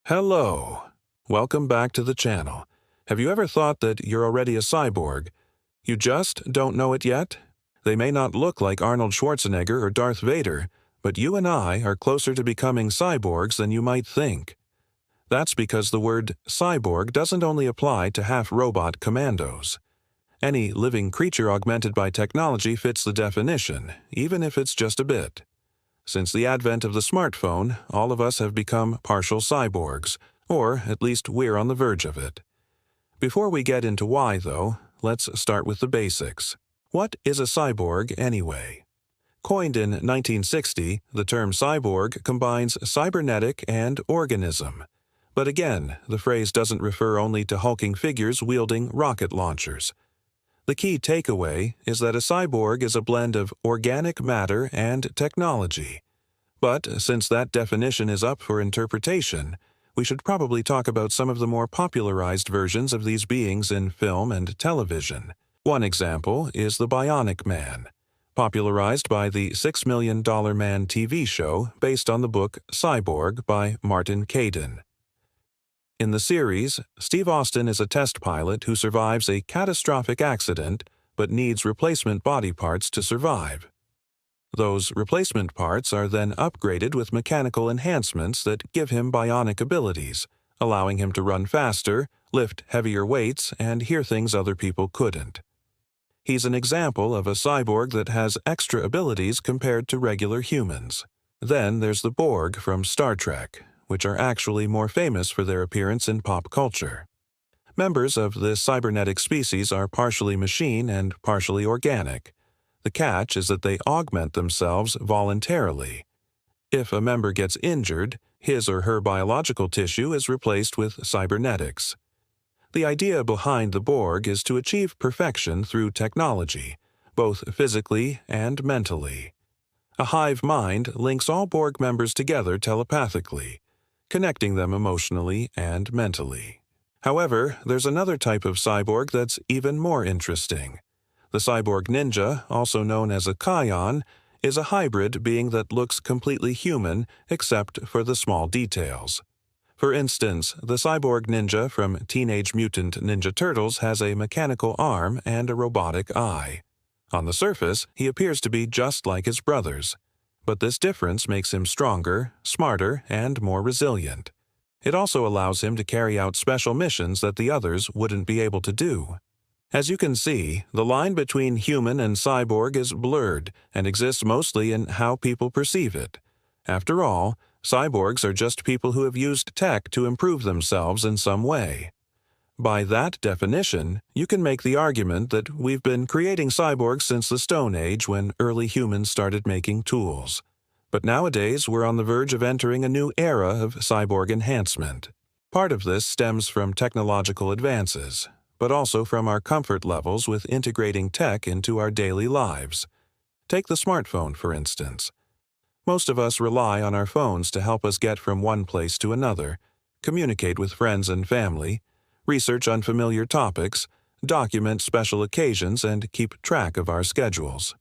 Hello. Welcome back to the channel. Have you ever thought that you're already a cyborg? You just don't know it yet? They may not look like Arnold Schwarzenegger or Darth Vader, but you and I are closer to becoming cyborgs than you might think. That's because the word cyborg doesn't only apply to half-robot commandos. Any living creature augmented by technology fits the definition, even if it's just a bit. Since the advent of the smartphone, all of us have become partial cyborgs, or at least we're on the verge of it. Before we get into why, though, let's start with the basics. What is a cyborg anyway? Coined in 1960, the term cyborg combines cybernetic and organism. But again, the phrase doesn't refer only to hulking figures wielding rocket launchers. The key takeaway is that a cyborg is a blend of organic matter and technology. But since that definition is up for interpretation, we should probably talk about some of the more popularized versions of these beings in film and television. One example is the Bionic Man, popularized by the $6 Million Man TV show based on the book Cyborg by Martin Caidin. In the series, Steve Austin is a test pilot who survives a catastrophic accident but needs replacement body parts to survive. Those replacement parts are then upgraded with mechanical enhancements that give him bionic abilities, allowing him to run faster, lift heavier weights, and hear things other people couldn't. He's an example of a cyborg that has extra abilities compared to regular humans. Then there's the Borg from Star Trek, which are actually more famous for their appearance in pop culture. Members of this cybernetic species are partially machine and partially organic. The catch is that they augment themselves voluntarily. If a member gets injured, his or her biological tissue is replaced with cybernetics. The idea behind the Borg is to achieve perfection through technology, both physically and mentally. A hive mind links all Borg members together telepathically, connecting them emotionally and mentally. However, there's another type of cyborg that's even more interesting. The cyborg ninja, also known as a Kion, is a hybrid being that looks completely human except for the small details. For instance, the cyborg ninja from Teenage Mutant Ninja Turtles has a mechanical arm and a robotic eye. On the surface, he appears to be just like his brothers. But this difference makes him stronger, smarter, and more resilient. It also allows him to carry out special missions that the others wouldn't be able to do. As you can see, the line between human and cyborg is blurred and exists mostly in how people perceive it. After all, cyborgs are just people who have used tech to improve themselves in some way. By that definition, you can make the argument that we've been creating cyborgs since the Stone Age when early humans started making tools. But nowadays, we're on the verge of entering a new era of cyborg enhancement. Part of this stems from technological advances, but also from our comfort levels with integrating tech into our daily lives. Take the smartphone, for instance. Most of us rely on our phones to help us get from one place to another, communicate with friends and family, research unfamiliar topics, document special occasions, and keep track of our schedules.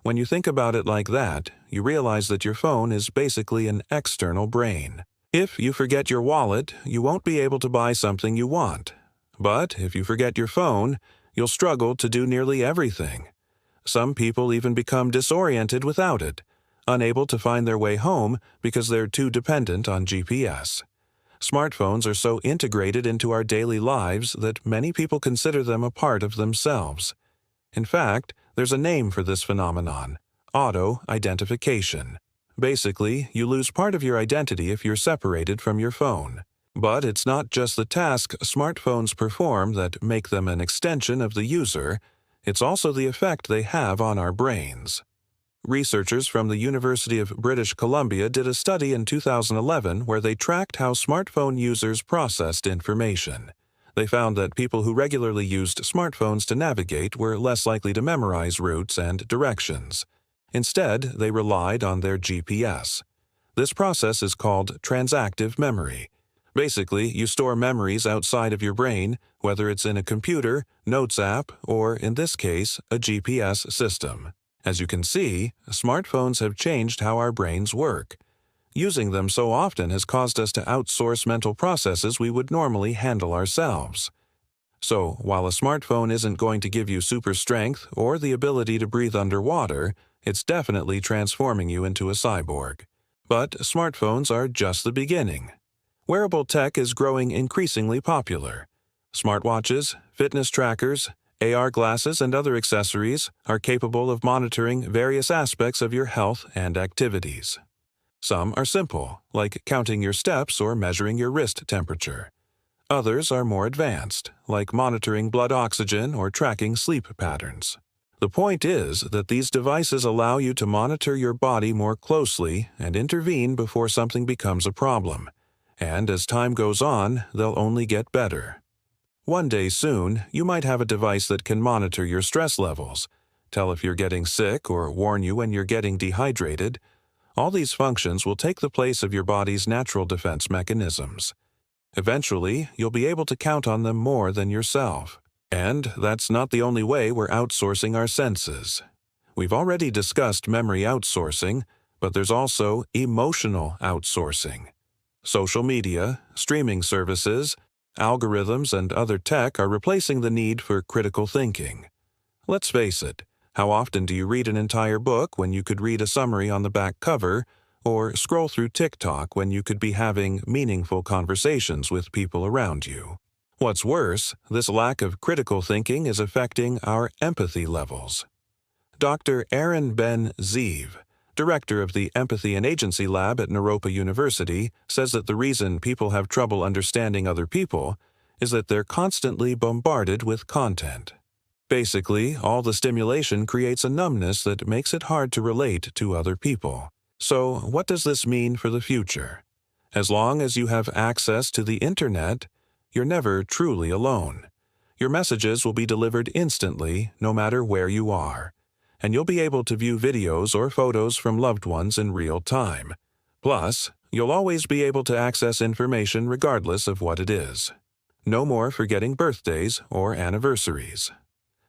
When you think about it like that, you realize that your phone is basically an external brain. If you forget your wallet, you won't be able to buy something you want. But if you forget your phone, you'll struggle to do nearly everything. Some people even become disoriented without it, unable to find their way home because they're too dependent on GPS. Smartphones are so integrated into our daily lives that many people consider them a part of themselves. In fact, there's a name for this phenomenon: auto-identification. Basically, you lose part of your identity if you're separated from your phone. But it's not just the tasks smartphones perform that make them an extension of the user, it's also the effect they have on our brains. Researchers from the University of British Columbia did a study in 2011 where they tracked how smartphone users processed information. They found that people who regularly used smartphones to navigate were less likely to memorize routes and directions. Instead, they relied on their GPS. This process is called transactive memory. Basically, you store memories outside of your brain, whether it's in a computer, notes app, or, in this case, a GPS system. As you can see, smartphones have changed how our brains work. Using them so often has caused us to outsource mental processes we would normally handle ourselves. So, while a smartphone isn't going to give you super strength or the ability to breathe underwater, it's definitely transforming you into a cyborg. But smartphones are just the beginning. Wearable tech is growing increasingly popular. Smartwatches, fitness trackers, AR glasses, and other accessories are capable of monitoring various aspects of your health and activities. Some are simple, like counting your steps or measuring your wrist temperature. Others are more advanced, like monitoring blood oxygen or tracking sleep patterns. The point is that these devices allow you to monitor your body more closely and intervene before something becomes a problem. And as time goes on, they'll only get better. One day soon, you might have a device that can monitor your stress levels, tell if you're getting sick, or warn you when you're getting dehydrated. All these functions will take the place of your body's natural defense mechanisms. Eventually, you'll be able to count on them more than yourself. And that's not the only way we're outsourcing our senses. We've already discussed memory outsourcing, but there's also emotional outsourcing. Social media, streaming services, algorithms, and other tech are replacing the need for critical thinking. Let's face it, how often do you read an entire book when you could read a summary on the back cover, or scroll through TikTok when you could be having meaningful conversations with people around you? What's worse, this lack of critical thinking is affecting our empathy levels. Dr. Aaron Ben-Zeev, director of the Empathy and Agency Lab at Naropa University, says that the reason people have trouble understanding other people is that they're constantly bombarded with content. Basically, all the stimulation creates a numbness that makes it hard to relate to other people. So, what does this mean for the future? As long as you have access to the internet, you're never truly alone. Your messages will be delivered instantly, no matter where you are. And you'll be able to view videos or photos from loved ones in real time. Plus, you'll always be able to access information regardless of what it is. No more forgetting birthdays or anniversaries.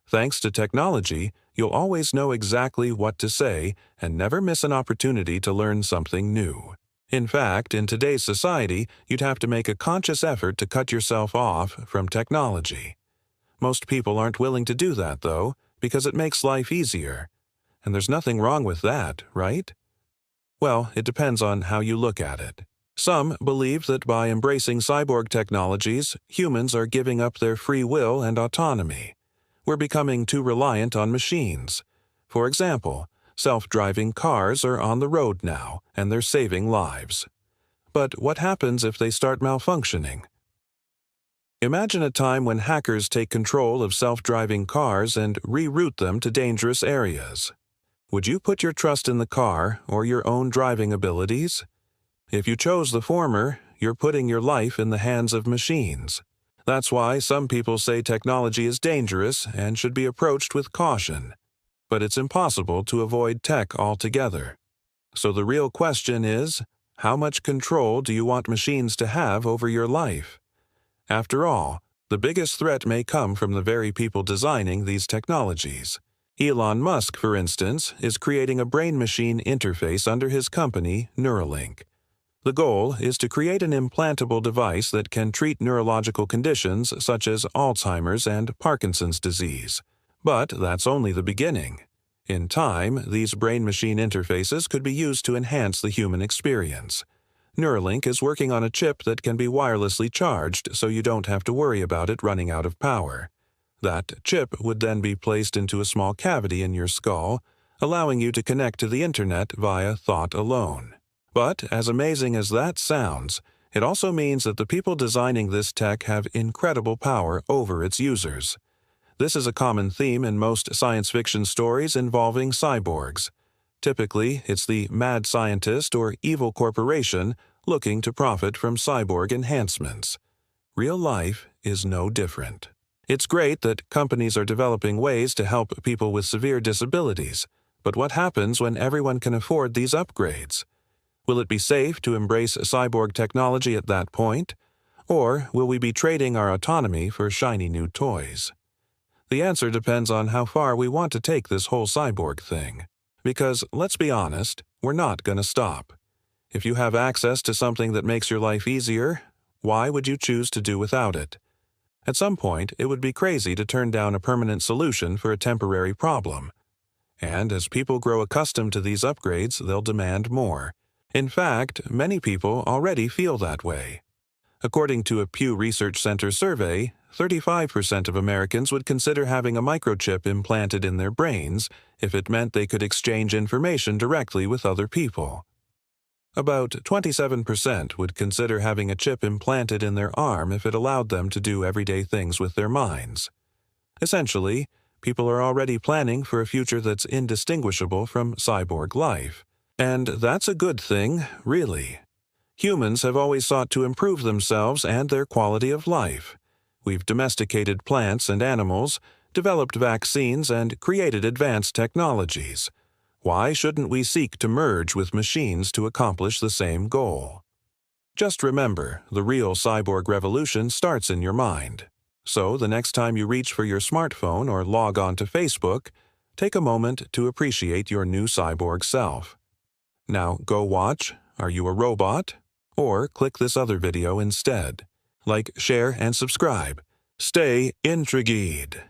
Thanks to technology, you'll always know exactly what to say and never miss an opportunity to learn something new. In fact, in today's society, you'd have to make a conscious effort to cut yourself off from technology. Most people aren't willing to do that, though, because it makes life easier. And there's nothing wrong with that, right? Well, it depends on how you look at it. Some believe that by embracing cyborg technologies, humans are giving up their free will and autonomy. We're becoming too reliant on machines. For example, self-driving cars are on the road now, and they're saving lives. But what happens if they start malfunctioning? Imagine a time when hackers take control of self-driving cars and reroute them to dangerous areas. Would you put your trust in the car or your own driving abilities? If you chose the former, you're putting your life in the hands of machines. That's why some people say technology is dangerous and should be approached with caution. But it's impossible to avoid tech altogether. So the real question is, how much control do you want machines to have over your life? After all, the biggest threat may come from the very people designing these technologies. Elon Musk, for instance, is creating a brain-machine interface under his company, Neuralink. The goal is to create an implantable device that can treat neurological conditions such as Alzheimer's and Parkinson's disease. But that's only the beginning. In time, these brain-machine interfaces could be used to enhance the human experience. Neuralink is working on a chip that can be wirelessly charged so you don't have to worry about it running out of power. That chip would then be placed into a small cavity in your skull, allowing you to connect to the internet via thought alone. But as amazing as that sounds, it also means that the people designing this tech have incredible power over its users. This is a common theme in most science fiction stories involving cyborgs. Typically, it's the mad scientist or evil corporation looking to profit from cyborg enhancements. Real life is no different. It's great that companies are developing ways to help people with severe disabilities, but what happens when everyone can afford these upgrades? Will it be safe to embrace cyborg technology at that point? Or will we be trading our autonomy for shiny new toys? The answer depends on how far we want to take this whole cyborg thing. Because, let's be honest, we're not going to stop. If you have access to something that makes your life easier, why would you choose to do without it? At some point, it would be crazy to turn down a permanent solution for a temporary problem. And as people grow accustomed to these upgrades, they'll demand more. In fact, many people already feel that way. According to a Pew Research Center survey, 35% of Americans would consider having a microchip implanted in their brains if it meant they could exchange information directly with other people. About 27% would consider having a chip implanted in their arm if it allowed them to do everyday things with their minds. Essentially, people are already planning for a future that's indistinguishable from cyborg life. And that's a good thing, really. Humans have always sought to improve themselves and their quality of life. We've domesticated plants and animals, developed vaccines, and created advanced technologies. Why shouldn't we seek to merge with machines to accomplish the same goal? Just remember, the real cyborg revolution starts in your mind. So the next time you reach for your smartphone or log on to Facebook, take a moment to appreciate your new cyborg self. Now go watch Are You a Robot? Or click this other video instead. Like, share, and subscribe. Stay intrigued!